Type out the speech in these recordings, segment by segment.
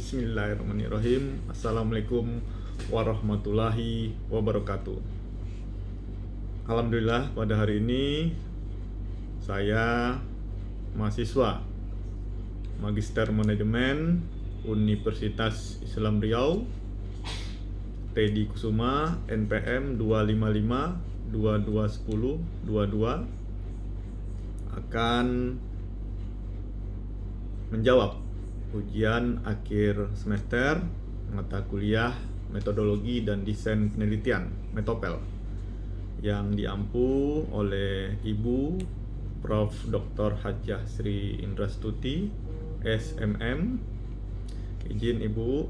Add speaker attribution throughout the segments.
Speaker 1: Bismillahirrahmanirrahim. Assalamualaikum warahmatullahi wabarakatuh. Alhamdulillah pada hari ini saya mahasiswa Magister Manajemen Universitas Islam Riau, Teddy Kusuma, NPM 255-2210-22 akan menjawab ujian akhir semester mata kuliah Metodologi dan Desain Penelitian (METOPEL) yang diampu oleh Ibu Prof. Dr. Hajah Sri Indrastuti, SMM. Izin Ibu,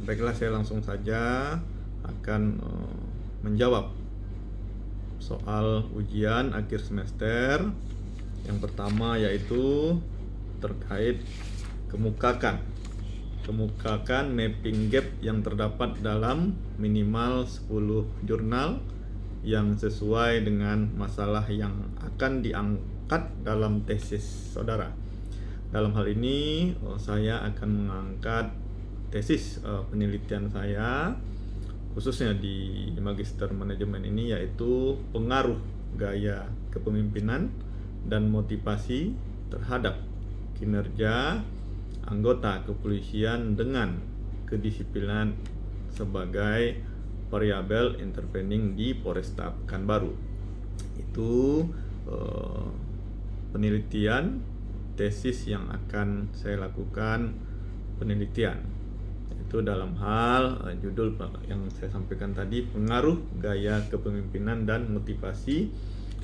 Speaker 1: baiklah saya langsung saja akan menjawab soal ujian akhir semester. Yang pertama yaitu terkait kemukakan mapping gap yang terdapat dalam minimal 10 jurnal yang sesuai dengan masalah yang akan diangkat dalam tesis saudara. Dalam hal ini saya akan mengangkat tesis penelitian saya khususnya di Magister Manajemen ini, yaitu pengaruh gaya kepemimpinan dan motivasi terhadap kinerja anggota kepolisian dengan kedisiplinan sebagai variabel intervening di Polresta Pekanbaru. Itu penelitian tesis yang akan saya lakukan penelitian. Itu dalam hal judul yang saya sampaikan tadi, pengaruh gaya kepemimpinan dan motivasi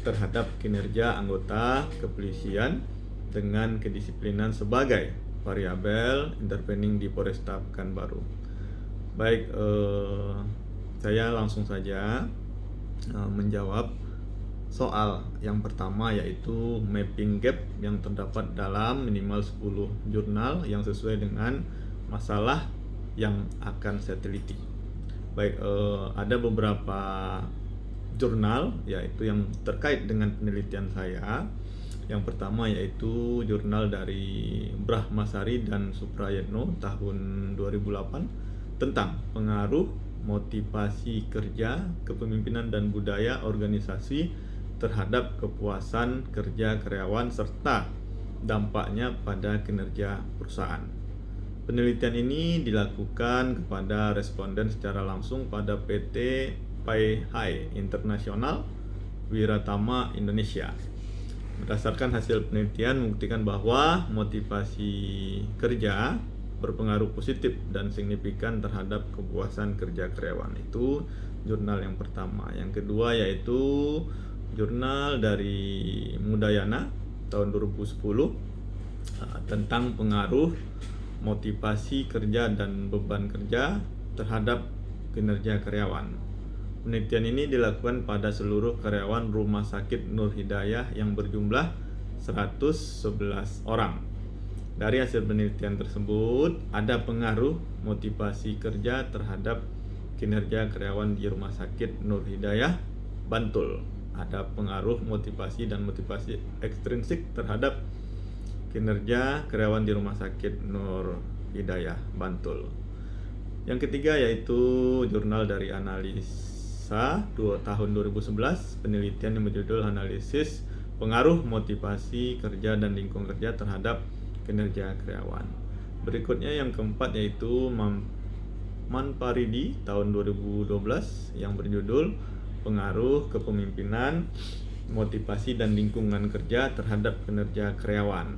Speaker 1: terhadap kinerja anggota kepolisian dengan kedisiplinan sebagai variabel intervening di Polresta Pekanbaru. Baik, saya langsung saja menjawab soal yang pertama, yaitu mapping gap yang terdapat dalam minimal 10 jurnal yang sesuai dengan masalah yang akan saya teliti. Baik, ada beberapa jurnal yaitu yang terkait dengan penelitian saya. Yang pertama yaitu jurnal dari Brahmasari dan Suprayatno tahun 2008 tentang pengaruh motivasi kerja, kepemimpinan dan budaya organisasi terhadap kepuasan kerja karyawan serta dampaknya pada kinerja perusahaan. Penelitian ini dilakukan kepada responden secara langsung pada PT Pai Hai Internasional Wiratama Indonesia. Berdasarkan hasil penelitian membuktikan bahwa motivasi kerja berpengaruh positif dan signifikan terhadap kepuasan kerja karyawan. Itu jurnal yang pertama. Yang kedua yaitu jurnal dari Mudayana tahun 2010 tentang pengaruh motivasi kerja dan beban kerja terhadap kinerja karyawan. Penelitian ini dilakukan pada seluruh karyawan Rumah Sakit Nur Hidayah yang berjumlah 111 orang. Dari hasil penelitian tersebut, ada pengaruh motivasi kerja terhadap kinerja karyawan di Rumah Sakit Nur Hidayah, Bantul. Ada pengaruh motivasi dan motivasi ekstrinsik terhadap kinerja karyawan di Rumah Sakit Nur Hidayah, Bantul. Yang ketiga yaitu jurnal dari Analisa tahun 2011, penelitian yang berjudul Analisis Pengaruh Motivasi Kerja dan Lingkungan Kerja terhadap Kinerja Karyawan. Berikutnya yang keempat yaitu Manparidi tahun 2012 yang berjudul Pengaruh Kepemimpinan, Motivasi dan Lingkungan Kerja terhadap Kinerja Karyawan.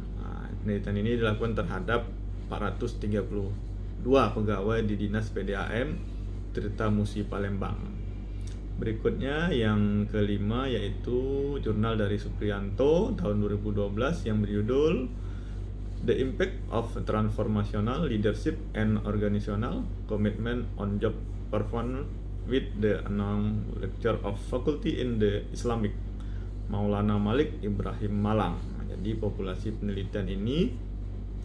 Speaker 1: Penelitian ini dilakukan terhadap 432 pegawai di Dinas PDAM Tirta Musi Palembang. Berikutnya yang kelima yaitu jurnal dari Supriyanto tahun 2012 yang berjudul The Impact of Transformational Leadership and Organizational Commitment on Job Performance with the Anong Lecture of Faculty in the Islamic Maulana Malik Ibrahim Malang. Jadi populasi penelitian ini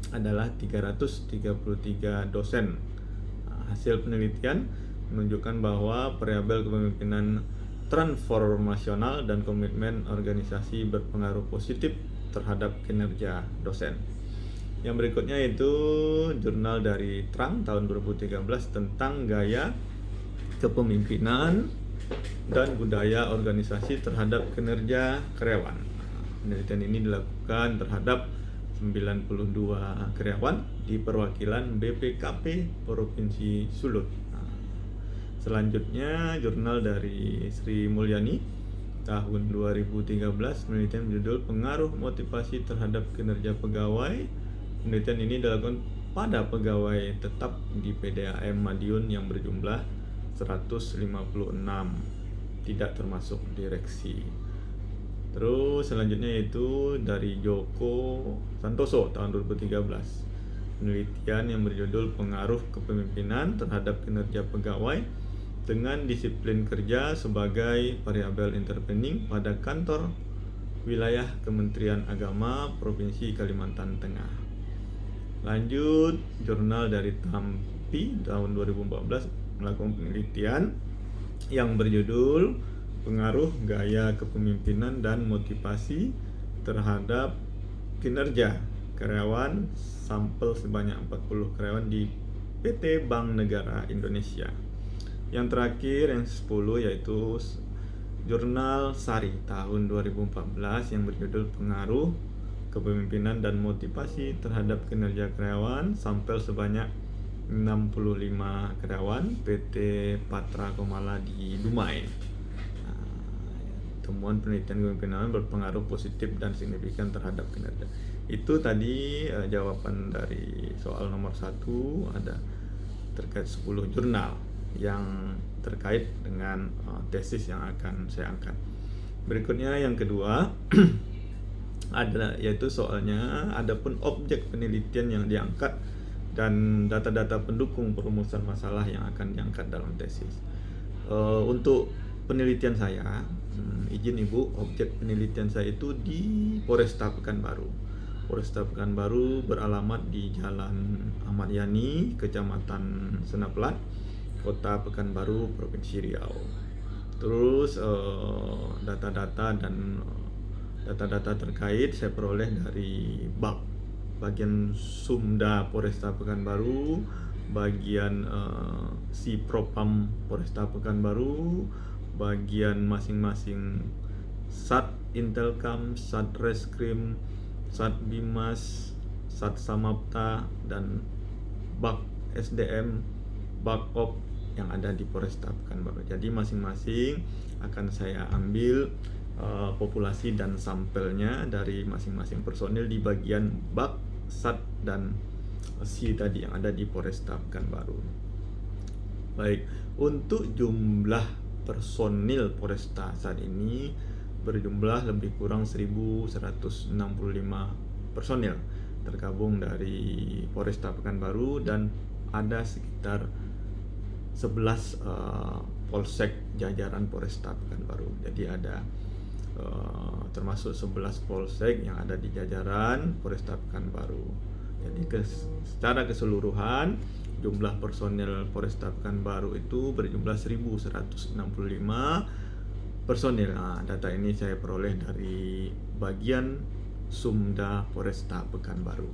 Speaker 1: adalah 333 dosen. Hasil penelitian menunjukkan bahwa variabel kepemimpinan transformasional dan komitmen organisasi berpengaruh positif terhadap kinerja dosen. Yang berikutnya itu jurnal dari Trump tahun 2013 tentang gaya kepemimpinan dan budaya organisasi terhadap kinerja karyawan. Penelitian ini dilakukan terhadap 92 karyawan di perwakilan BPKP Provinsi Sulut. Selanjutnya jurnal dari Sri Mulyani tahun 2013, penelitian berjudul Pengaruh Motivasi Terhadap Kinerja Pegawai. Penelitian ini dilakukan pada pegawai tetap di PDAM Madiun yang berjumlah 156, tidak termasuk direksi. Terus selanjutnya itu dari Joko Santoso tahun 2013, penelitian yang berjudul Pengaruh Kepemimpinan Terhadap Kinerja Pegawai dengan Disiplin Kerja sebagai Variabel Intervening pada Kantor Wilayah Kementerian Agama Provinsi Kalimantan Tengah. Lanjut, jurnal dari Tampi tahun 2014 melakukan penelitian yang berjudul Pengaruh Gaya Kepemimpinan dan Motivasi Terhadap Kinerja Karyawan, sampel sebanyak 40 karyawan di PT Bank Negara Indonesia. Yang terakhir, yang 10, yaitu jurnal Sari tahun 2014 yang berjudul Pengaruh Kepemimpinan dan Motivasi Terhadap Kinerja Karyawan, sampel sebanyak 65 karyawan PT Patra Komala di Dumai. Temuan penelitian kepemimpinan berpengaruh positif dan signifikan terhadap kinerja. Itu tadi jawaban dari soal nomor 1, ada terkait 10 jurnal yang terkait dengan tesis yang akan saya angkat. Berikutnya yang kedua ada, yaitu soalnya adapun objek penelitian yang diangkat dan data-data pendukung perumusan masalah yang akan diangkat dalam tesis. Untuk penelitian saya, izin Ibu, objek penelitian saya itu di Poresta Pekanbaru. Poresta Pekanbaru beralamat di Jalan Ahmad Yani, Kecamatan Senaplat, Kota Pekanbaru, Provinsi Riau. Terus data-data terkait saya peroleh dari bagian Sumda Poresta Pekanbaru, bagian Sipropam Poresta Pekanbaru, bagian masing-masing Sat Intelkam, Sat Reskrim, Sat Bimas, Sat Samapta, dan Bak SDM, Bakop yang ada di Poresta Pekanbaru. Jadi masing-masing akan saya ambil populasi dan sampelnya dari masing-masing personil di bagian Bak, Sat, dan Si tadi yang ada di Poresta Pekanbaru. Baik, untuk jumlah personil Poresta saat ini berjumlah lebih kurang 1.165 personil tergabung dari Poresta Pekanbaru, dan ada sekitar 11 polsek jajaran Poresta Pekanbaru. Jadi ada termasuk 11 polsek yang ada di jajaran Poresta Pekanbaru. Jadi secara keseluruhan jumlah personil Poresta Pekanbaru itu berjumlah 1.165 personil. Data ini saya peroleh dari bagian Sumda Poresta Pekanbaru.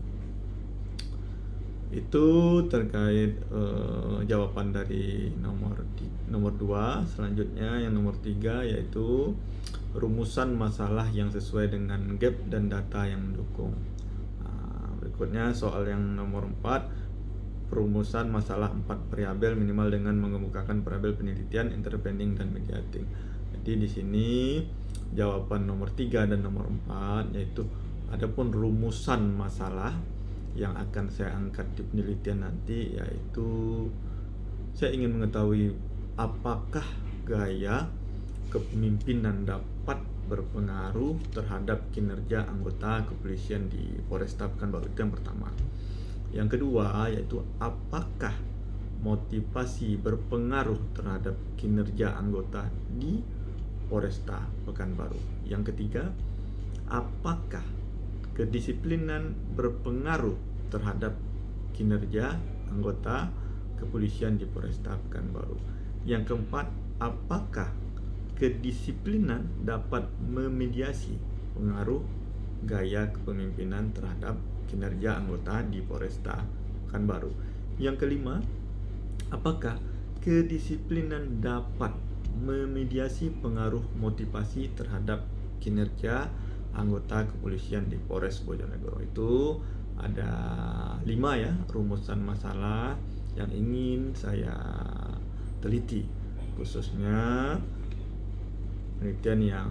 Speaker 1: Itu terkait jawaban dari nomor 2. Selanjutnya yang nomor 3, yaitu rumusan masalah yang sesuai dengan gap dan data yang mendukung. Berikutnya soal yang nomor 4, perumusan masalah 4 variabel minimal dengan mengemukakan variabel penelitian, intervening, dan mediating. Jadi di sini jawaban nomor 3 dan nomor 4, yaitu adapun rumusan masalah yang akan saya angkat di penelitian nanti, yaitu saya ingin mengetahui apakah gaya kepemimpinan dapat berpengaruh terhadap kinerja anggota kepolisian di Poresta Pekanbaru. Itu yang pertama. Yang kedua, yaitu apakah motivasi berpengaruh terhadap kinerja anggota di Poresta Pekanbaru. Yang ketiga, apakah kedisiplinan berpengaruh terhadap kinerja anggota kepolisian di Poresta Pekanbaru. Yang keempat, apakah kedisiplinan dapat memediasi pengaruh gaya kepemimpinan terhadap kinerja anggota di Polresta Pekanbaru. Yang kelima, apakah kedisiplinan dapat memediasi pengaruh motivasi terhadap kinerja anggota kepolisian di Polres Bojonegoro. Itu ada 5 ya rumusan masalah yang ingin saya teliti, khususnya penelitian yang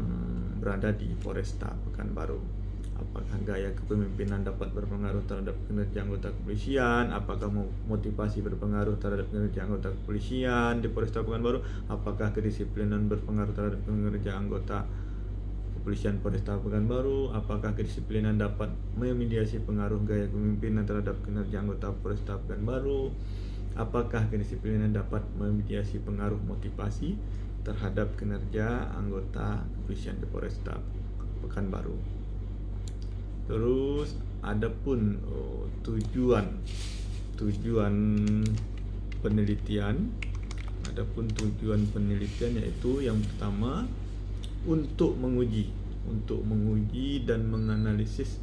Speaker 1: berada di Polresta Pekanbaru. Apakah gaya kepemimpinan dapat berpengaruh terhadap kinerja anggota kepolisian? Apakah motivasi berpengaruh terhadap kinerja anggota kepolisian di Polresta Pekanbaru? Apakah kedisiplinan berpengaruh terhadap kinerja anggota kepolisian Polresta Pekanbaru? Apakah kedisiplinan dapat memediasi pengaruh gaya kepemimpinan terhadap kinerja anggota Polresta Pekanbaru? Apakah kedisiplinan dapat memediasi pengaruh motivasi terhadap kinerja anggota kepolisian di Polresta Pekanbaru? Terus adapun tujuan penelitian, yaitu yang pertama untuk menguji dan menganalisis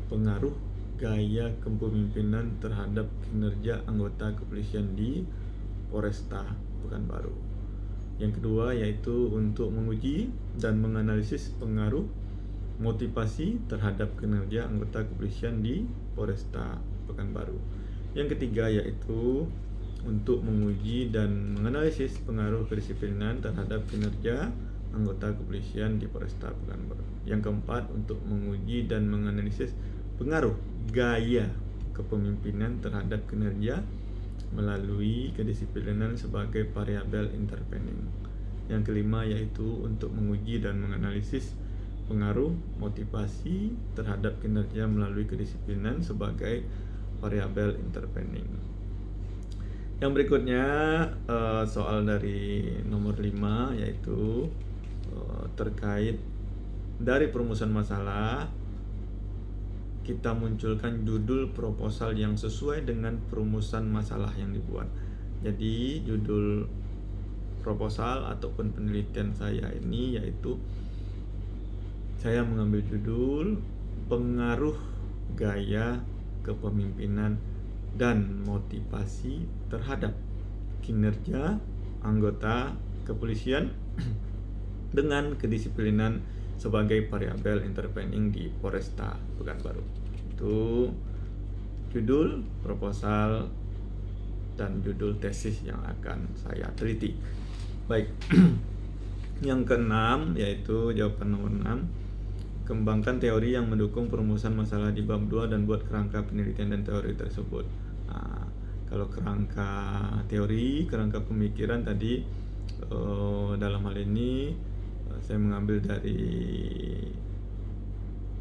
Speaker 1: pengaruh gaya kepemimpinan terhadap kinerja anggota kepolisian di Polresta Pekanbaru. Yang kedua yaitu untuk menguji dan menganalisis pengaruh motivasi terhadap kinerja anggota kepolisian di Polresta Pekanbaru. Yang ketiga yaitu untuk menguji dan menganalisis pengaruh kedisiplinan terhadap kinerja anggota kepolisian di Polresta Pekanbaru. Yang keempat untuk menguji dan menganalisis pengaruh gaya kepemimpinan terhadap kinerja melalui kedisiplinan sebagai variabel intervening. Yang kelima yaitu untuk menguji dan menganalisis pengaruh motivasi terhadap kinerja melalui kedisiplinan sebagai variabel intervening. Yang berikutnya soal dari nomor 5 yaitu terkait dari perumusan masalah, kita munculkan judul proposal yang sesuai dengan perumusan masalah yang dibuat. Jadi judul proposal ataupun penelitian saya ini yaitu saya mengambil judul pengaruh gaya kepemimpinan dan motivasi terhadap kinerja anggota kepolisian dengan kedisiplinan sebagai variabel intervening di Polresta Pekanbaru. Itu judul proposal dan judul tesis yang akan saya teliti. Baik. Yang keenam yaitu jawaban nomor 6. Kembangkan teori yang mendukung perumusan masalah di bab 2 dan buat kerangka penelitian dan teori tersebut. Kalau kerangka teori, kerangka pemikiran tadi dalam hal ini saya mengambil dari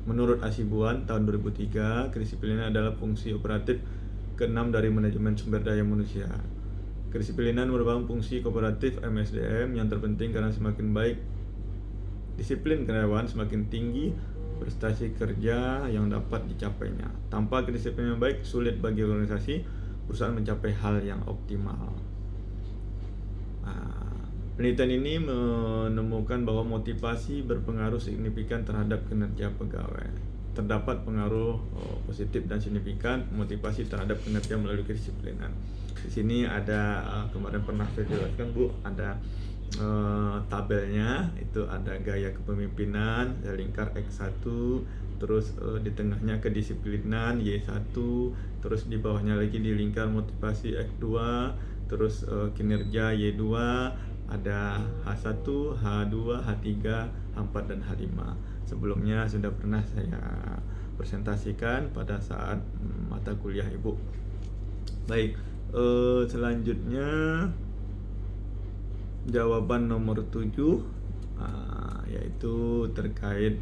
Speaker 1: menurut Asibuan tahun 2003, kedisiplinan adalah fungsi operatif ke-6 dari manajemen sumber daya manusia. Kedisiplinan merupakan fungsi kooperatif MSDM yang terpenting karena semakin baik disiplin karyawan, semakin tinggi prestasi kerja yang dapat dicapainya. Tanpa kedisiplinan yang baik, sulit bagi organisasi perusahaan mencapai hal yang optimal. Penelitian ini menemukan bahwa motivasi berpengaruh signifikan terhadap kinerja pegawai. Terdapat pengaruh positif dan signifikan motivasi terhadap kinerja melalui kedisiplinan. Di sini ada kemarin pernah saya jelaskan Bu, ada tabelnya, itu ada gaya kepemimpinan, lingkar X1, terus di tengahnya kedisiplinan Y1, terus di bawahnya lagi di lingkar motivasi X2, terus kinerja Y2, ada H1, H2, H3, H4 dan H5. Sebelumnya sudah pernah saya presentasikan pada saat mata kuliah Ibu. Baik, selanjutnya jawaban nomor 7 yaitu terkait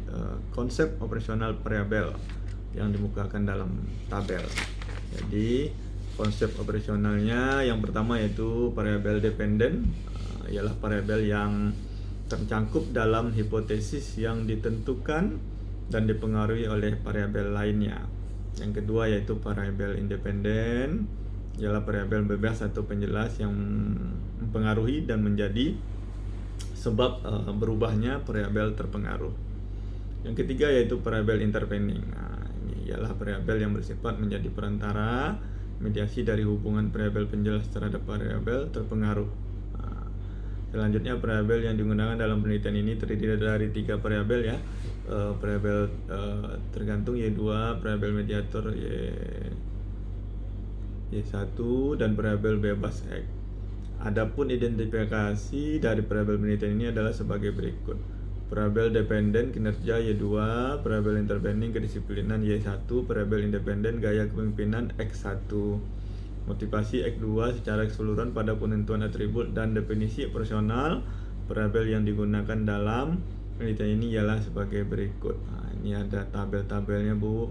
Speaker 1: konsep operasional variabel yang dimukakan dalam tabel. Jadi konsep operasionalnya yang pertama yaitu variabel dependen, ialah variabel yang tercangkup dalam hipotesis yang ditentukan dan dipengaruhi oleh variabel lainnya. Yang kedua yaitu variabel independen, ialah variabel bebas atau penjelas yang mempengaruhi dan menjadi sebab berubahnya variabel terpengaruh. Yang ketiga yaitu variabel intervening. Ini ialah variabel yang bersifat menjadi perantara mediasi dari hubungan variabel penjelas terhadap variabel terpengaruh. Selanjutnya, variabel yang digunakan dalam penelitian ini terdiri dari 3 variabel ya. Variabel tergantung Y2, variabel mediator Y1, dan variabel bebas X. Adapun identifikasi dari variabel penelitian ini adalah sebagai berikut. Variabel dependen kinerja Y2, variabel interbanding kedisiplinan Y1, variabel independen gaya kepemimpinan X1. Motivasi X2 secara keseluruhan pada penentuan atribut dan definisi operasional variabel yang digunakan dalam penelitian ini ialah sebagai berikut. Ini ada tabel-tabelnya Bu.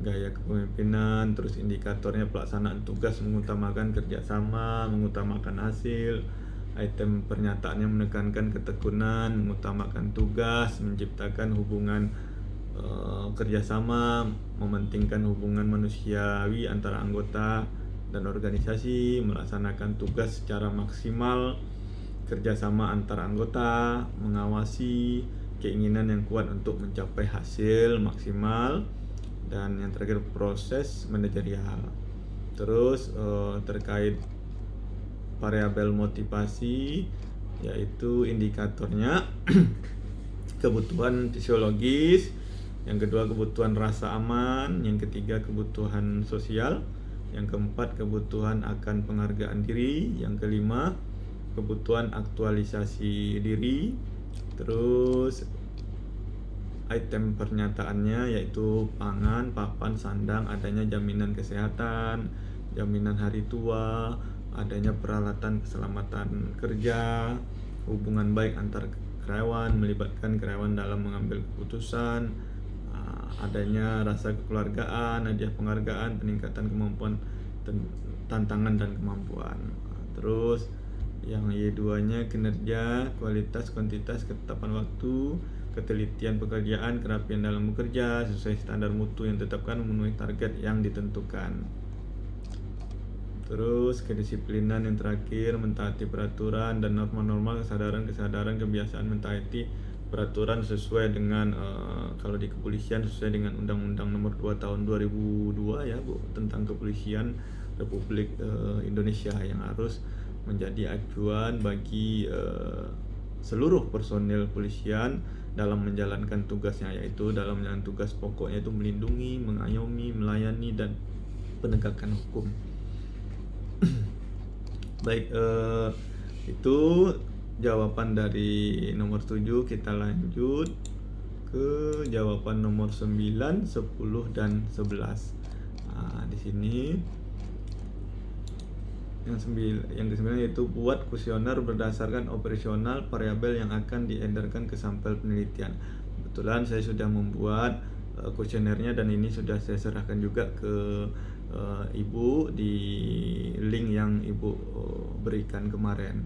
Speaker 1: Gaya kepemimpinan, terus indikatornya pelaksanaan tugas mengutamakan kerjasama, mengutamakan hasil. Item pernyataannya menekankan ketekunan, mengutamakan tugas, menciptakan hubungan kerjasama, mementingkan hubungan manusiawi antara anggota dan organisasi, melaksanakan tugas secara maksimal, kerjasama antar anggota, mengawasi, keinginan yang kuat untuk mencapai hasil maksimal, dan yang terakhir proses manajerial. Terus terkait variabel motivasi, yaitu indikatornya kebutuhan fisiologis, yang kedua kebutuhan rasa aman, yang ketiga kebutuhan sosial, yang keempat kebutuhan akan penghargaan diri, yang kelima kebutuhan aktualisasi diri. Terus item pernyataannya yaitu pangan, papan, sandang, adanya jaminan kesehatan, jaminan hari tua, adanya peralatan keselamatan kerja, hubungan baik antar karyawan, melibatkan karyawan dalam mengambil keputusan, adanya rasa kekeluargaan, hadiah penghargaan, peningkatan kemampuan, tantangan dan kemampuan. Terus yang Y2-nya kinerja, kualitas, kuantitas, ketetapan waktu, ketelitian pekerjaan, kerapian dalam bekerja, sesuai standar mutu yang ditetapkan, memenuhi target yang ditentukan. Terus kedisiplinan yang terakhir, mentaati peraturan dan norma-norma, kesadaran, kebiasaan mentaati peraturan sesuai dengan kalau di kepolisian sesuai dengan Undang-Undang Nomor 2 Tahun 2002 ya Bu, tentang Kepolisian Republik Indonesia, yang harus menjadi acuan bagi seluruh personil polisian dalam menjalankan tugasnya, yaitu dalam menjalankan tugas pokoknya itu melindungi, mengayomi, melayani, dan penegakan hukum. Baik, itu jawaban dari nomor 7. Kita lanjut ke jawaban nomor 9, 10, dan 11. Di sini yang ke-9 yaitu buat kuesioner berdasarkan operasional variabel yang akan diedarkan ke sampel penelitian. Kebetulan saya sudah membuat kuesionernya dan ini sudah saya serahkan juga ke Ibu di link yang Ibu berikan kemarin.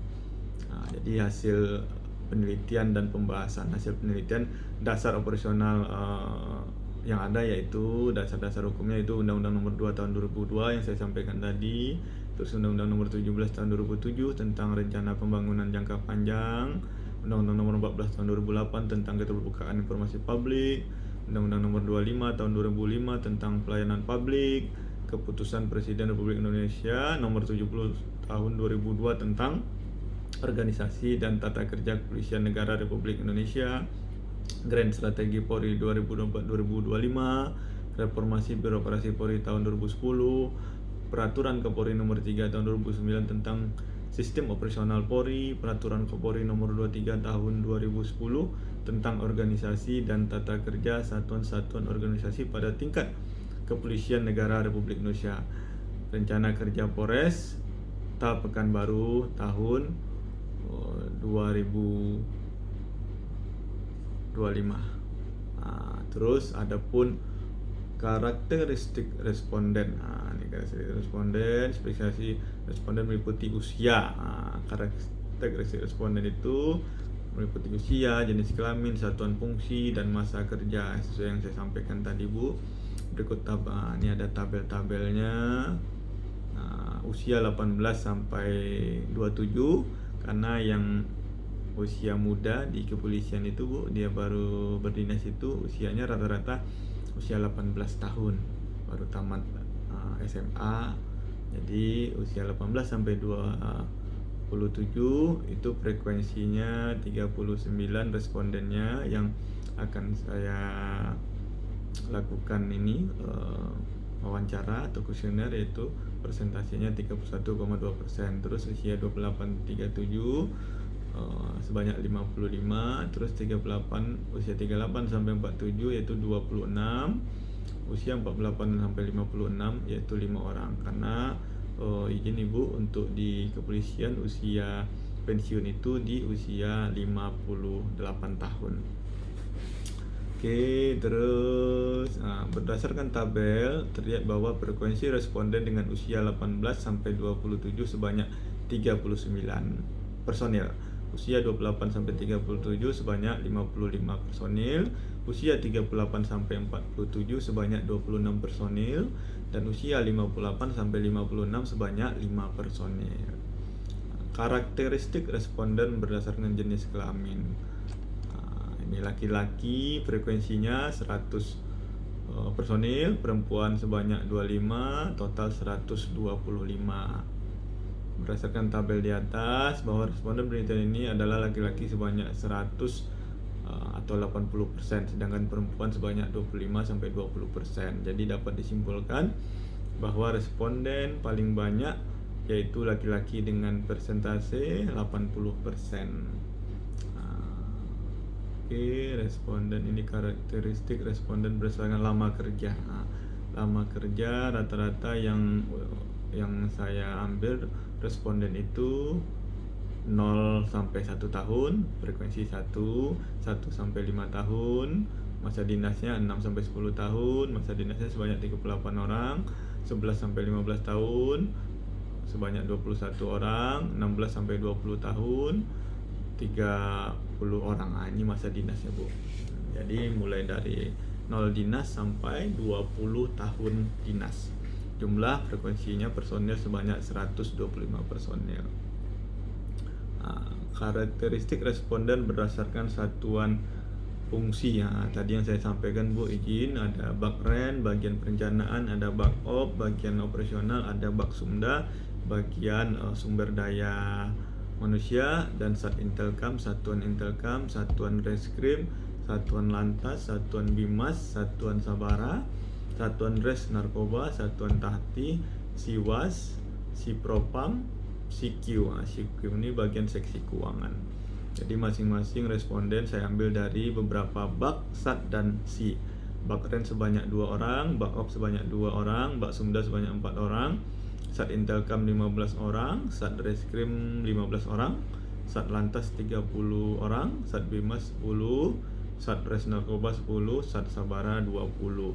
Speaker 1: Jadi hasil penelitian dan pembahasan hasil penelitian, dasar operasional yang ada yaitu dasar-dasar hukumnya itu Undang-Undang Nomor 2 Tahun 2002 yang saya sampaikan tadi, terus Undang-Undang Nomor 17 Tahun 2007 tentang rencana pembangunan jangka panjang, Undang-Undang Nomor 14 Tahun 2008 tentang keterbukaan informasi publik, Undang-Undang Nomor 25 Tahun 2005 tentang pelayanan publik, Keputusan Presiden Republik Indonesia Nomor 70 Tahun 2002 tentang organisasi dan tata kerja Kepolisian Negara Republik Indonesia, Grand Strategi Polri 2024-2025, Reformasi Birokrasi Polri tahun 2010, Peraturan Kapolri Nomor 3 Tahun 2009 tentang Sistem Operasional Polri, Peraturan Kapolri Nomor 23 Tahun 2010 tentang organisasi dan tata kerja satuan-satuan organisasi pada tingkat Kepolisian Negara Republik Indonesia, Rencana Kerja Polres tahap Pekanbaru tahun 2025. Terus adapun karakteristik responden. Ini karakteristik responden, spesifikasi responden meliputi usia. Karakteristik responden itu meliputi usia, jenis kelamin, satuan fungsi, dan masa kerja sesuai yang saya sampaikan tadi Bu. Berikut ini ada tabel-tabelnya. Usia 18 sampai 27, karena yang usia muda di kepolisian itu Bu, dia baru berdinas itu usianya rata-rata usia 18 tahun baru tamat SMA. Jadi usia 18 sampai 27 itu frekuensinya 39 respondennya yang akan saya lakukan ini wawancara atau kuesioner, yaitu presentasinya 31,2%. Terus usia 28-37 sebanyak 55, terus 38 usia 38 sampai 47 yaitu 26, usia 48 sampai 56 yaitu 5 orang. Karena izin Ibu untuk di kepolisian usia pensiun itu di usia 58 tahun. Oke, terus berdasarkan tabel terlihat bahwa frekuensi responden dengan usia 18 sampai 27 sebanyak 39 personil, usia 28 sampai 37 sebanyak 55 personil, usia 38 sampai 47 sebanyak 26 personil, dan usia 58 sampai 56 sebanyak 5 personil. Karakteristik responden berdasarkan jenis kelamin. Ini laki-laki frekuensinya 100 personil, perempuan sebanyak 25, total 125. Berdasarkan tabel di atas bahwa responden penelitian ini adalah laki-laki sebanyak 100 atau 80%, sedangkan perempuan sebanyak 25 sampai 20%. Jadi dapat disimpulkan bahwa responden paling banyak yaitu laki-laki dengan persentase 80%. Oke, responden ini karakteristik responden berdasarkan lama kerja. Lama kerja rata-rata yang saya ambil responden itu 0 sampai 1 tahun, frekuensi 1 sampai 5 tahun, masa dinasnya 6 sampai 10 tahun, masa dinasnya sebanyak 38 orang, 11 sampai 15 tahun sebanyak 21 orang, 16 sampai 20 tahun 30 orang. Ini masa dinasnya, Bu. Jadi mulai dari 0 dinas sampai 20 tahun dinas. Jumlah frekuensinya personil sebanyak 125 personil. Karakteristik responden berdasarkan satuan fungsi. Tadi yang saya sampaikan, Bu, izin ada Bakren bagian perencanaan, ada Bakop bagian operasional, ada Baksumda bagian sumber daya manusia, dan Sat Intelkam, satuan Intelkam, satuan Reskrim, satuan Lantas, satuan Bimas, satuan Sabara, satuan Res Narkoba, satuan Tahti, Siwas, Sipropam, CQ. CQ ini bagian seksi keuangan. Jadi masing-masing responden saya ambil dari beberapa bak, Sat dan Si. Bakren sebanyak 2 orang, Bakop sebanyak 2 orang, Baksumda sebanyak 4 orang, Sat Intelkam 15 orang, Sat Reskrim 15 orang, Sat Lantas 30 orang, Sat Bimas 10, Sat Res Narkoba 10, Sat Sabara 20.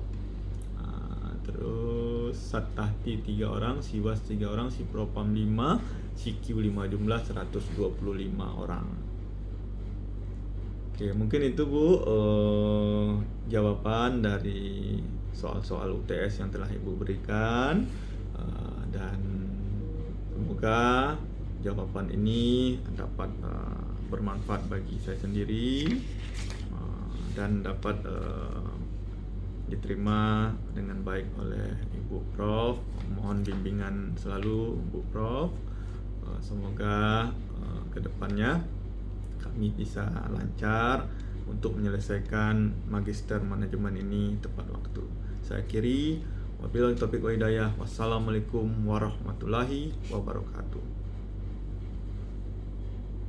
Speaker 1: Terus Sat Tahti 3 orang, Siwas 3 orang, Sipropam 5, CQ 5, jumlah 125 orang. Oke, mungkin itu, Bu, jawaban dari soal-soal UTS yang telah Ibu berikan. Dan semoga jawaban ini dapat bermanfaat bagi saya sendiri dan dapat diterima dengan baik oleh Ibu Prof. Mohon bimbingan selalu, Bu Prof. Semoga kedepannya kami bisa lancar untuk menyelesaikan magister manajemen ini tepat waktu. Saya akhiri. Wabillahi taufiq wa hidayah. Wassalamualaikum warahmatullahi wabarakatuh.